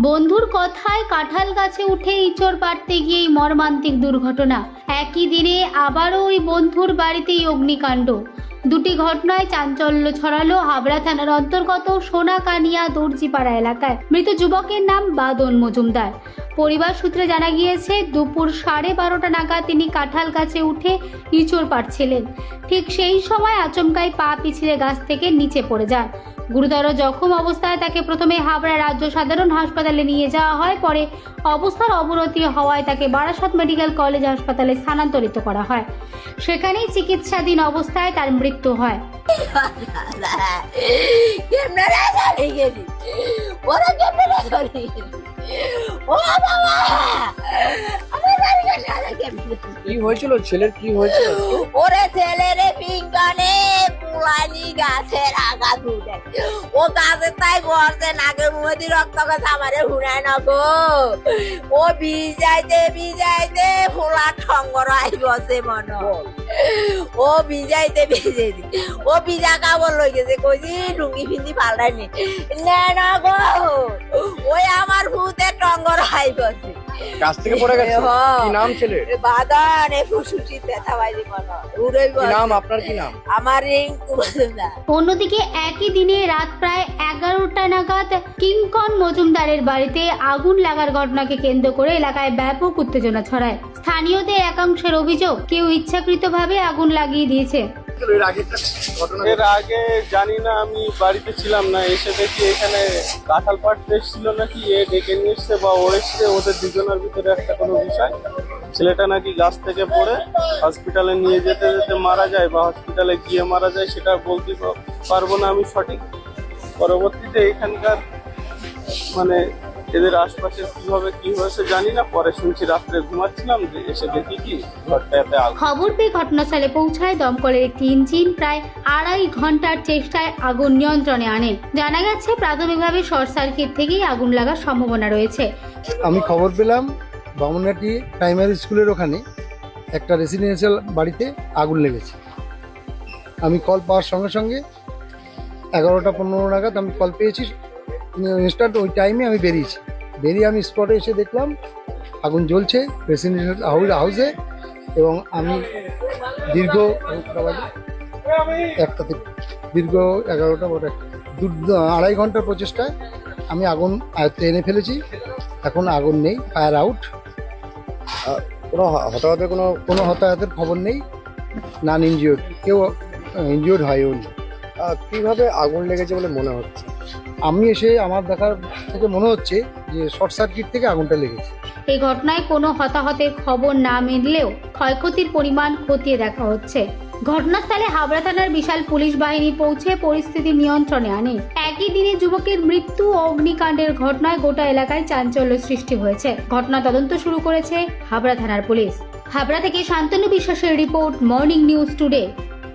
বন্ধুর কথায় কাঁঠাল গাছে উঠে ইঁচড় পাড়তে গিয়েই মর্মান্তিক দুর্ঘটনা। একই দিনে আবারও ওই বন্ধুর বাড়িতেই অগ্নিকাণ্ড। দুটি ঘটনায় চাঞ্চল্য ছড়ালো হাবড়া থানার অন্তর্গত সোনাকানিয়া দর্জিপাড়া এলাকায়। মৃত যুবকের নাম বাদন মজুমদার। পরিবার সূত্রে জানা গিয়েছে, দুপুর 12:30 নাগাদ তিনি কাঁঠাল গাছে উঠে ইঁচড় পাড়ছিলেন। ঠিক সেই সময় আচমকাই পা পিছলে গাছ থেকে নিচে পড়ে যান। গুরুতর জখম অবস্থায় তাকে প্রথমে হাবড়া রাজ্য সাধারণ হাসপাতালে নিয়ে যাওয়া হয়। পরে অবস্থার অবনতি হওয়ায় তাকে বারাসত মেডিকেল কলেজ হাসপাতালে স্থানান্তরিত করা হয়। সেখানেই চিকিৎসাধীন অবস্থায় তার মৃত্যু হয়। কি হয়েছিল ছেলের, কি হয়েছিল? ওরে ছেলেরে পিঙ্কানে পুরানি গাছের আঘাত উঠে ও গাছের তাই গড়ছে নাকের মধ্যে রক্ত গাছ আমারে হুড়ায় না গো। ও ভিজাইতে ফোলা ঠঙ্গরাই বসে মন। ও ভিজাইতে ও ভিজা কাপড় লই গেছে, কইছি লুঙ্গি ফিন্দি পাল্টাইনি না গো। ওই আমার ভূতের টঙ্গরাই বসে গাছ থেকে পড়ে গেছে। কি নাম ছেলে? বাদান এ ফুসুটি ব্যথা বাইরে মন। কি নাম আপনার? কি নাম? আমার রিঙ্কু মজুমদার। অন্যদিকে একই দিনে রাত প্রায় 11টা নাগাদ কিঙ্কন মজুমদারের বাড়িতে আগুন লাগার ঘটনাকে কেন্দ্র করে এলাকায় ব্যাপক উত্তেজনা ছড়ায়। স্থানীয়দের একাংশের অভিযোগ, কেউ ইচ্ছাকৃতভাবে আগুন লাগিয়ে দিয়েছে। এর আগে জানি না, আমি বাড়িতে ছিলাম না, এসে দেখি এখানে কাঁঠাল পাড়তে এসেছিল নাকি, এ ডেকে নিয়ে এসছে বা ও এসছে, ওদের দুজনের ভিতরে একটা কোনো বিষয়। ছেলেটা নাকি গাছ থেকে পড়ে হসপিটালে নিয়ে যেতে যেতে মারা যায় বা হসপিটালে গিয়ে মারা যায়, সেটা বলতে পারবো না আমি সঠিক। পরবর্তীতে এখানকার মানে এদের আশপাশে কিভাবে কি হয়েছে জানি না, পরে শুনছি রাত্রে ঘুমাচ্ছিলাম যে এসে দেখি কি ঘরটাতে আগুন। খবর পেয়ে ঘটনাস্থলে পৌঁছায় দমকলের একটি ইঞ্জিন। প্রায় 2.5 ঘন্টার চেষ্টায় আগুন নিয়ন্ত্রণে আনে। জানা গেছে, প্রাথমিকভাবে শর্ট সার্কিট থেকেই আগুন লাগার সম্ভাবনা রয়েছে। আমি খবর পেলাম বামুনহাটি প্রাইমারি স্কুলের ওখানে একটা রেসিডেন্সিয়াল বাড়িতে আগুন লেগেছে। আমি কল পাওয়ার সঙ্গে সঙ্গে 11:15 নাগাদ আমি কল পেয়েছি। ইনস্ট্যান্ট ওই টাইমে আমি বেরিয়ে আমি স্পটে এসে দেখলাম আগুন জ্বলছে রেসিডেন্সিয়াল হাউসে। এবং আমি দীর্ঘ 11টা 2.5 ঘন্টার প্রচেষ্টায় আমি আগুন আয়ত্তে এনে ফেলেছি। এখন আগুন নেই, ফায়ার আউট। কোনো হতাহতের খবর নেই। নন ইনজিওর্ড, কেউ ইনজিওর্ড হয়ও নি। কিভাবে আগুন লেগেছে বলে মনে হচ্ছে? আমি এসে আমার দেখার থেকে মনে হচ্ছে যে শর্ট সার্কিট থেকে আগুনটা লেগেছে। এই ঘটনায় কোনো হতাহতের খবর না মিললেও ক্ষয়ক্ষতির পরিমাণ খতিয়ে দেখা হচ্ছে। ঘটনাস্থলে হাবড়া থানার বিশাল পুলিশ বাহিনী পৌঁছে পরিস্থিতি নিয়ন্ত্রণে আনে। একই দিনে যুবকের মৃত্যু ও অগ্নিকাণ্ডের ঘটনায় গোটা এলাকায় চাঞ্চল্য সৃষ্টি হয়েছে। ঘটনা তদন্ত শুরু করেছে হাবড়া থানার পুলিশ। হাবড়া থেকে শান্তনু বিশ্বাসের রিপোর্ট, মর্নিং নিউজ টুডে।